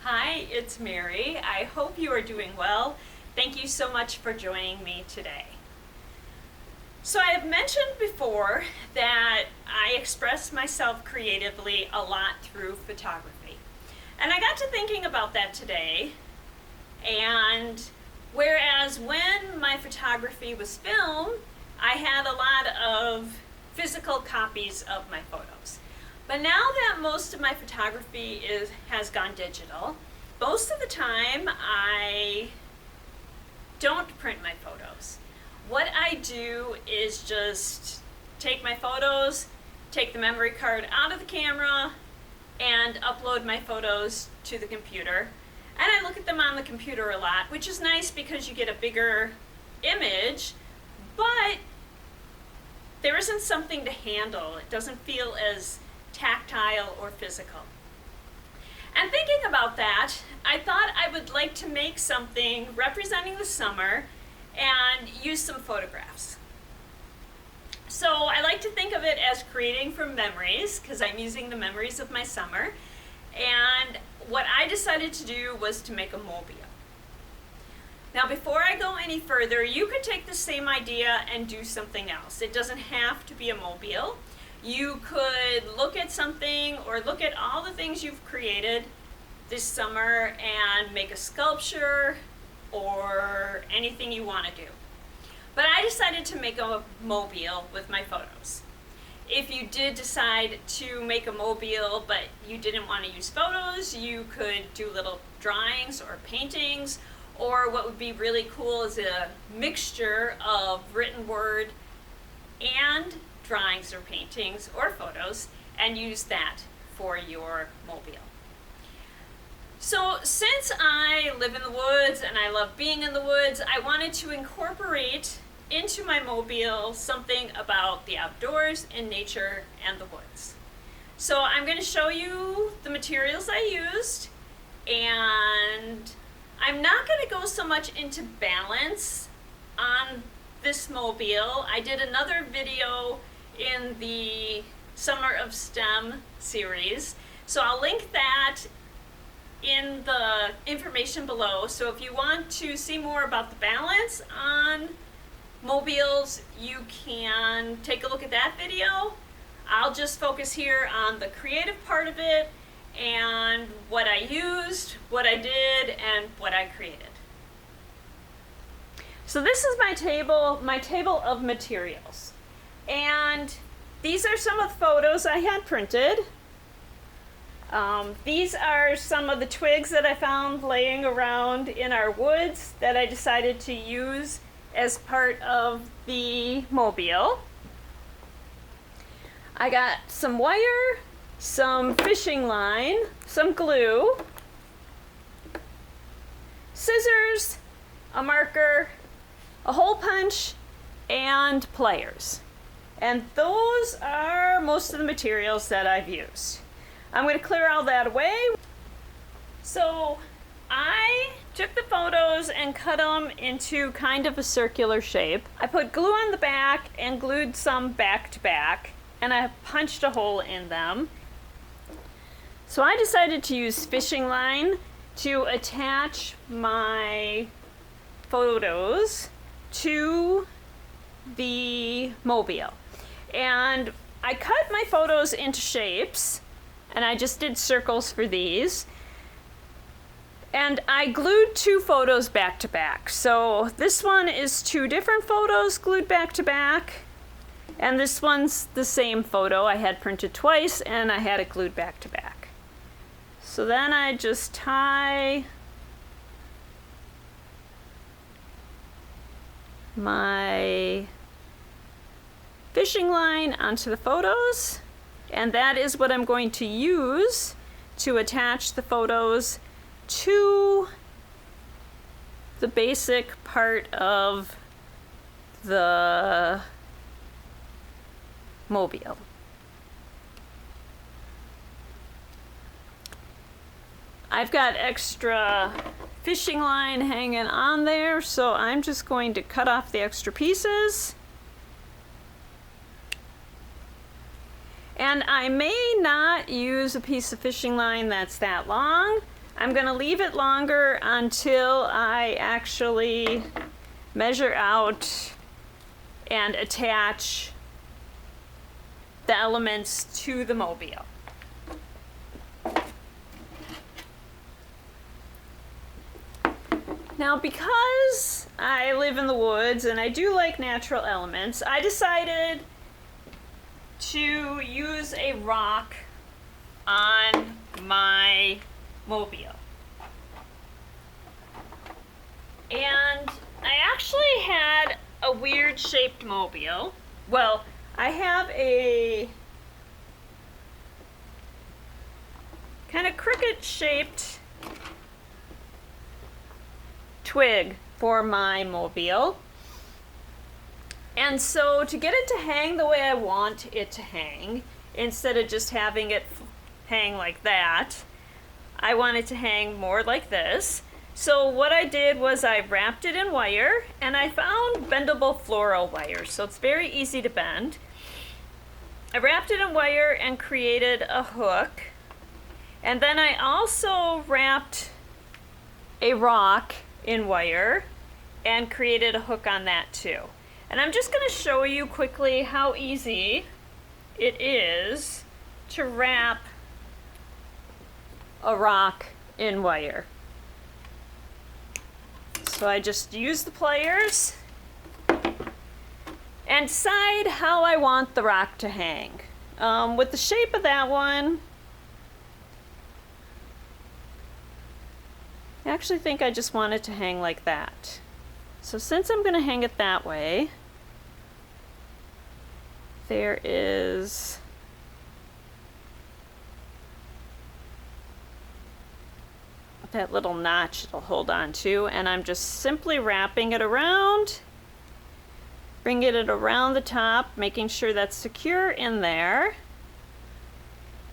Hi, it's Mary. I hope you are doing well. Thank you so much for joining me today. So I have mentioned before that I express myself creatively a lot through photography. And I got to thinking about that today, and whereas when my photography was film, I had a lot of physical copies of my photos. But now that most of my photography has gone digital, most of the time I don't print my photos. What I do is just take my photos, take the memory card out of the camera, and upload my photos to the computer. And I look at them on the computer a lot, which is nice because you get a bigger image, but there isn't something to handle. It doesn't feel as tactile or physical. And thinking about that, I thought I would like to make something representing the summer and use some photographs. So I like to think of it as creating from memories, because I'm using the memories of my summer. And what I decided to do was to make a mobile. Now, before I go any further, you could take the same idea and do something else. It doesn't have to be a mobile. You could look at something or look at all the things you've created this summer and make a sculpture or anything you want to do. But I decided to make a mobile with my photos. If you did decide to make a mobile but you didn't want to use photos, you could do little drawings or paintings, or what would be really cool is a mixture of written word and drawings or paintings or photos, and use that for your mobile. So since I live in the woods and I love being in the woods, I wanted to incorporate into my mobile something about the outdoors and nature and the woods. So I'm going to show you the materials I used, and I'm not going to go so much into balance on this mobile. I did another video in the Summer of STEM series, so I'll link that in the information below. So if you want to see more about the balance on mobiles, you can take a look at that video. I'll just focus here on the creative part of it and what I used, what I did, and what I created. So this is my table of materials. And these are some of the photos I had printed. These are some of the twigs that I found laying around in our woods that I decided to use as part of the mobile. I got some wire, some fishing line, some glue, scissors, a marker, a hole punch, and pliers. And those are most of the materials that I've used. I'm going to clear all that away. So I took the photos and cut them into kind of a circular shape. I put glue on the back and glued some back to back, and I punched a hole in them. So I decided to use fishing line to attach my photos to the mobile. And I cut my photos into shapes, and I just did circles for these. And I glued two photos back to back. So this one is two different photos glued back to back, and this one's the same photo I had printed twice, and I had it glued back to back. So then I just tie my fishing line onto the photos, and that is what I'm going to use to attach the photos to the basic part of the mobile. I've got extra fishing line hanging on there, so I'm just going to cut off the extra pieces. And I may not use a piece of fishing line that's that long. I'm going to leave it longer until I actually measure out and attach the elements to the mobile. Now, because I live in the woods and I do like natural elements, I decided to use a rock on my mobile. And I actually had a weird shaped mobile. Well, I have a kind of cricket shaped twig for my mobile. And so to get it to hang the way I want it to hang, instead of just having it hang like that, I want it to hang more like this. So what I did was I wrapped it in wire, and I found bendable floral wire, so it's very easy to bend. I wrapped it in wire and created a hook, and then I also wrapped a rock in wire and created a hook on that too. And I'm just going to show you quickly how easy it is to wrap a rock in wire. So I just use the pliers and decide how I want the rock to hang. With the shape of that one, I actually think I just want it to hang like that. So since I'm going to hang it that way, there is that little notch it'll hold on to, and I'm just simply wrapping it around, bringing it around the top, making sure that's secure in there,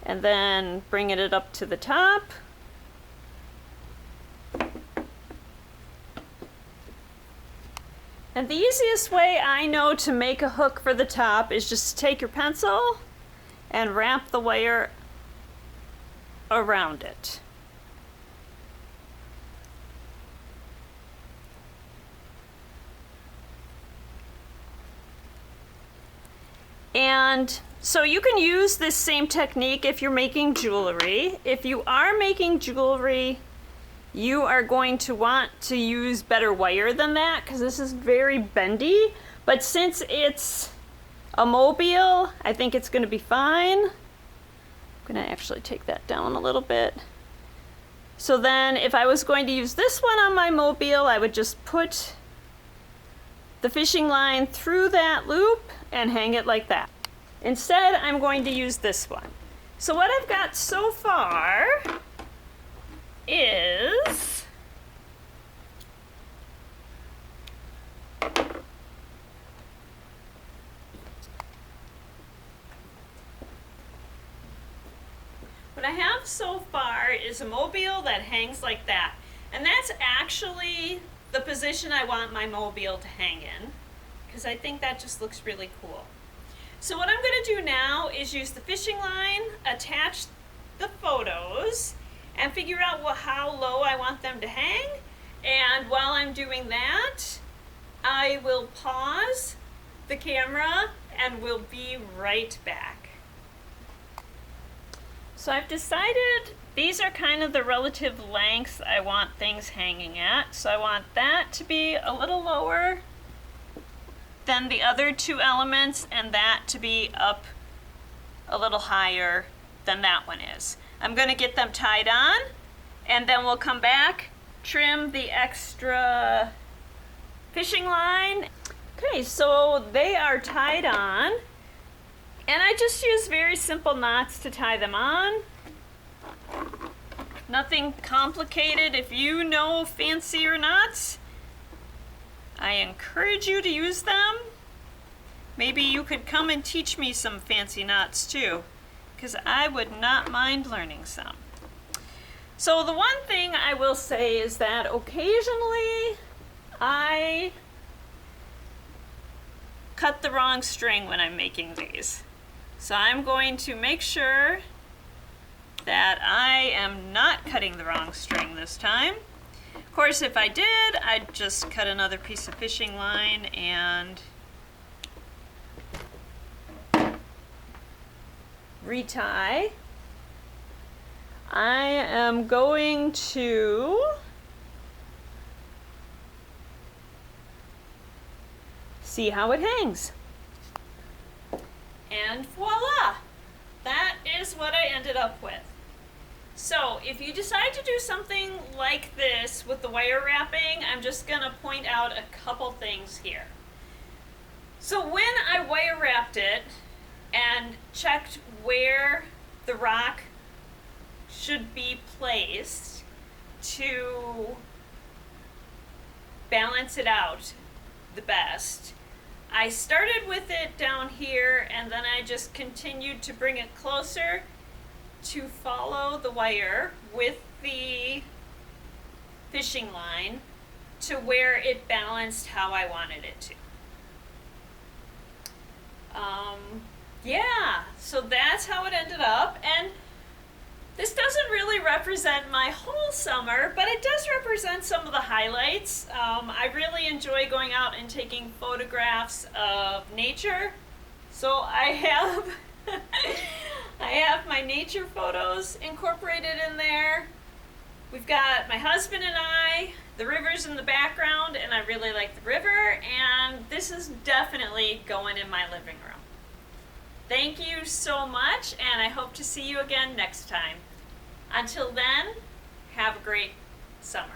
and then bringing it up to the top. And the easiest way I know to make a hook for the top is just take your pencil and wrap the wire around it. And so you can use this same technique if you're making jewelry. If you are making jewelry, you are going to want to use better wire than that because this is very bendy. But since it's a mobile, I think it's going to be fine. I'm going to actually take that down a little bit. So then if I was going to use this one on my mobile, I would just put the fishing line through that loop and hang it like that. Instead, I'm going to use this one. So what I've got so far is what I have so far is a mobile that hangs like that. And that's actually the position I want my mobile to hang in, because I think that just looks really cool. So what I'm going to do now is use the fishing line, attach the photos, and figure out how low I want them to hang. And while I'm doing that, I will pause the camera and we'll be right back. So I've decided these are kind of the relative lengths I want things hanging at. So I want that to be a little lower than the other two elements, and that to be up a little higher than that one is. I'm going to get them tied on, and then we'll come back, trim the extra fishing line. Okay, so they are tied on, and I just use very simple knots to tie them on. Nothing complicated. If you know fancier knots, I encourage you to use them. Maybe you could come and teach me some fancy knots too, because I would not mind learning some. So the one thing I will say is that occasionally I cut the wrong string when I'm making these. So I'm going to make sure that I am not cutting the wrong string this time. Of course, if I did, I'd just cut another piece of fishing line and retie. I am going to see how it hangs. And voila! That is what I ended up with. So if you decide to do something like this with the wire wrapping, I'm just going to point out a couple things here. So when I wire wrapped it and checked where the rock should be placed to balance it out the best, I started with it down here and then I just continued to bring it closer to follow the wire with the fishing line to where it balanced how I wanted it to. Yeah, so that's how it ended up, and this doesn't really represent my whole summer, but it does represent some of the highlights. I really enjoy going out and taking photographs of nature, so I have I have my nature photos incorporated in there. We've got my husband and I, the river's in the background, and I really like the river, and this is definitely going in my living room. Thank you so much, and I hope to see you again next time. Until then, have a great summer.